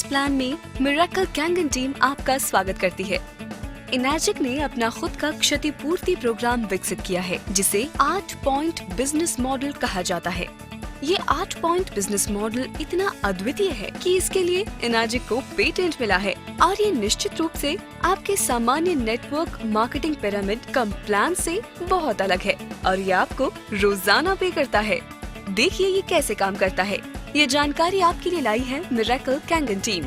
Plan में miracle Kangen team आपका स्वागत करती है। इनैजिक ने अपना खुद का क्षतिपूर्ति प्रोग्राम विकसित किया है जिसे 8 पॉइंट बिजनेस मॉडल कहा जाता है। ये 8 पॉइंट बिजनेस मॉडल इतना अद्वितीय है कि इसके लिए इनैजिक को पेटेंट मिला है और ये निश्चित रूप से आपके सामान्य नेटवर्क मार्केटिंग पिरामिड कम प्लान से बहुत अलग है और ये आपको रोजाना पे करता है। देखिए ये कैसे काम करता है। ये जानकारी आपके लिए लाई है मिरेकल कैंगन टीम।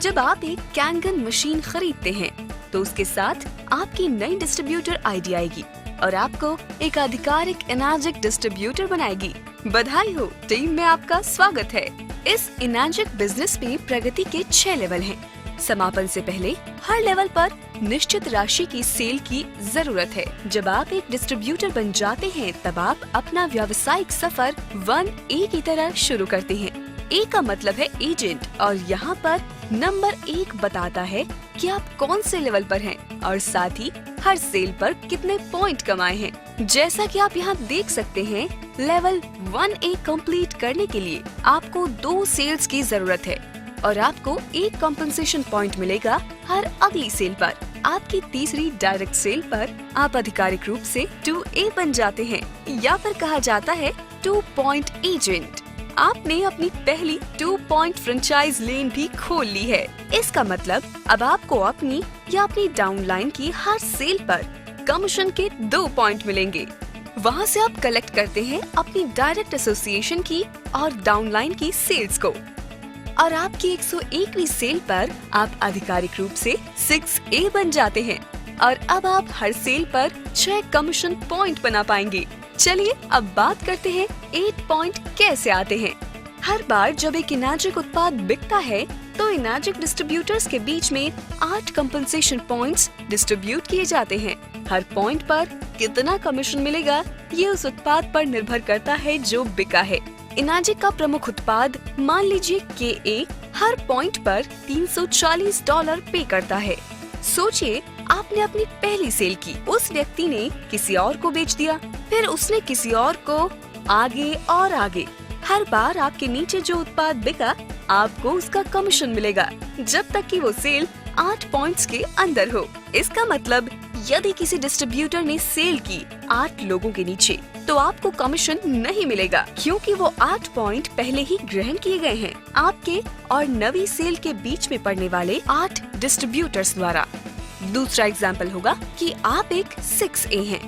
जब आप एक कैंगन मशीन खरीदते हैं तो उसके साथ आपकी नई डिस्ट्रीब्यूटर आईडी आएगी और आपको एक आधिकारिक इनैजिक डिस्ट्रीब्यूटर बनाएगी। बधाई हो, टीम में आपका स्वागत है। इस इनैजिक बिजनेस में प्रगति के 6 लेवल हैं। समापन से पहले हर लेवल पर निश्चित राशि की सेल की जरूरत है। जब आप एक डिस्ट्रीब्यूटर बन जाते हैं तब आप अपना व्यावसायिक सफर 1A की तरह शुरू करते हैं। A का मतलब है एजेंट और यहाँ पर नंबर 1 बताता है कि आप कौन से लेवल पर हैं और साथ ही हर सेल पर कितने पॉइंट कमाए हैं। जैसा कि आप यहाँ देख सकते हैं, लेवल 1A कंप्लीट करने के लिए आपको 2 सेल्स की जरूरत है और आपको 1 कॉम्पेंसेशन पॉइंट मिलेगा हर अगली सेल पर। आपकी तीसरी डायरेक्ट सेल पर आप आधिकारिक रूप से 2A बन जाते हैं या फिर कहा जाता है 2 पॉइंट एजेंट। आपने अपनी पहली 2 पॉइंट फ्रेंचाइज लेन भी खोल ली है। इसका मतलब अब आपको अपनी या अपनी डाउनलाइन की हर सेल पर कमीशन के 2 पॉइंट मिलेंगे। वहाँ से आप कलेक्ट करते हैं अपनी डायरेक्ट एसोसिएशन की और डाउनलाइन की सेल्स को और आपकी 101वीं सेल पर आप आधिकारिक रूप से 6A बन जाते हैं और अब आप हर सेल पर 6 कमीशन पॉइंट बना पाएंगे। चलिए अब बात करते हैं 8 पॉइंट कैसे आते हैं। हर बार जब एक इनैजिक उत्पाद बिकता है तो इनैजिक डिस्ट्रीब्यूटर्स के बीच में 8 कंपनसेशन पॉइंट्स डिस्ट्रीब्यूट किए जाते हैं। हर पॉइंट पर कितना कमीशन मिलेगा ये उस उत्पाद पर निर्भर करता है जो बिका है। इनैजिक का प्रमुख उत्पाद मान लीजिए KA हर पॉइंट पर $340 पे करता है। सोचिए आपने अपनी पहली सेल की, उस व्यक्ति ने किसी और को बेच दिया, फिर उसने किसी और को, आगे और आगे। हर बार आपके नीचे जो उत्पाद बिका आपको उसका कमीशन मिलेगा जब तक कि वो सेल 8 पॉइंट्स के अंदर हो। इसका मतलब यदि किसी डिस्ट्रीब्यूटर ने सेल की 8 लोगों के नीचे तो आपको कमीशन नहीं मिलेगा क्योंकि वो 8 पॉइंट पहले ही ग्रहण किए गए हैं आपके और नवी सेल के बीच में पड़ने वाले 8 डिस्ट्रीब्यूटर्स द्वारा। दूसरा एग्जाम्पल होगा कि आप एक 6A हैं।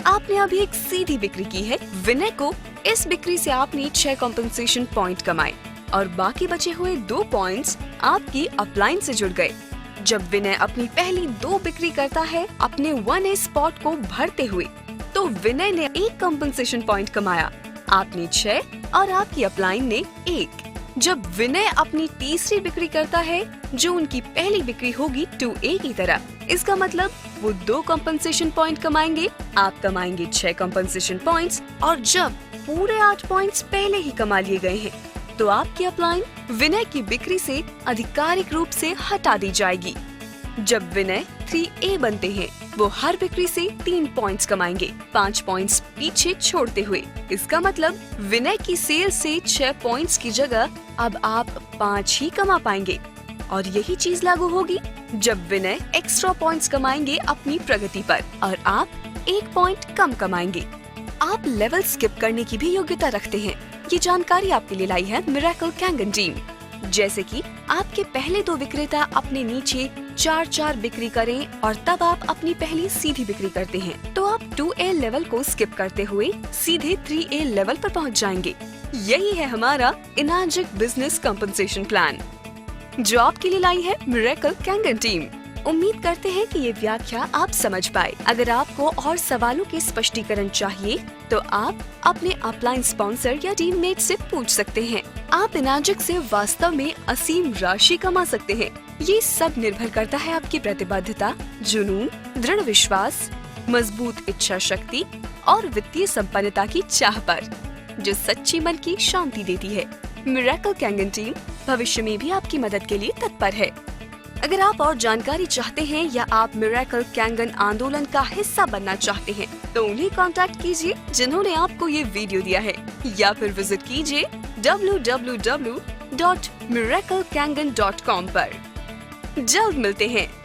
आपने अभी एक सीधी बिक्री की है विनय को। इस बिक्री से आपने 6 कॉम्पेंसेशन पॉइंट कमाए और बाकी बचे हुए 2 पॉइंट्स आपकी अपलाइन से जुड़ गए। जब विनय अपनी पहली 2 बिक्री करता है अपने 1A स्पॉट को भरते हुए तो विनय ने 1 कॉम्पेंसेशन पॉइंट कमाया, आपने 6 और आपकी अपलाइन ने 1। जब विनय अपनी तीसरी बिक्री करता है जो उनकी पहली बिक्री होगी 2A की तरह, इसका मतलब वो 2 कॉम्पेंसेशन पॉइंट कमाएंगे, आप कमाएंगे 6 कॉम्पेंसेशन पॉइंट्स और जब पूरे 8 पॉइंट्स पहले ही कमा लिए गए हैं तो आपकी अपलाइन विनय की बिक्री से आधिकारिक रूप से हटा दी जाएगी। जब विनय 3A बनते हैं वो हर बिक्री से 3 पॉइंट्स कमाएंगे, 5 पॉइंट्स पीछे छोड़ते हुए। इसका मतलब विनय की सेल से 6 पॉइंट्स की जगह अब आप 5 ही कमा पाएंगे और यही चीज लागू होगी जब विनय एक्स्ट्रा पॉइंट्स कमाएंगे अपनी प्रगति पर और आप 1 पॉइंट कम कमाएंगे। आप लेवल स्किप करने की भी योग्यता रखते हैं। ये जानकारी आपके लिए लाई है मिरेकल कैंगन टीम। जैसे कि आपके पहले 2 विक्रेता अपने नीचे 4 बिक्री करें और तब आप अपनी पहली सीधी बिक्री करते हैं तो आप 2A लेवल को स्किप करते हुए सीधे 3A लेवल पर पहुंच जाएंगे। यही है हमारा इनैजिक बिजनेस कॉम्पेंसेशन प्लान जो आपके लिए लाई है मिरेकल कैंगन टीम। उम्मीद करते हैं कि ये व्याख्या आप समझ पाए। अगर आपको और सवालों के स्पष्टीकरण चाहिए तो आप अपने अपलाइन स्पॉन्सर या टीममेट से पूछ सकते हैं। आप इनैजिक से वास्तव में असीम राशि कमा सकते हैं। ये सब निर्भर करता है आपकी प्रतिबद्धता, जुनून, दृढ़ विश्वास, मजबूत इच्छा शक्ति और वित्तीय संपन्नता की चाह पर, जो सच्ची मन की शांति देती है। मिरेकल कैंगन टीम भविष्य में भी आपकी मदद के लिए तत्पर है। अगर आप और जानकारी चाहते हैं या आप मिरेकल कैंगन आंदोलन का हिस्सा बनना चाहते हैं तो उन्हें कांटेक्ट कीजिए जिन्होंने आपको ये वीडियो दिया है या फिर विजिट कीजिए www www.miraclekangan.com पर। जल्द मिलते हैं।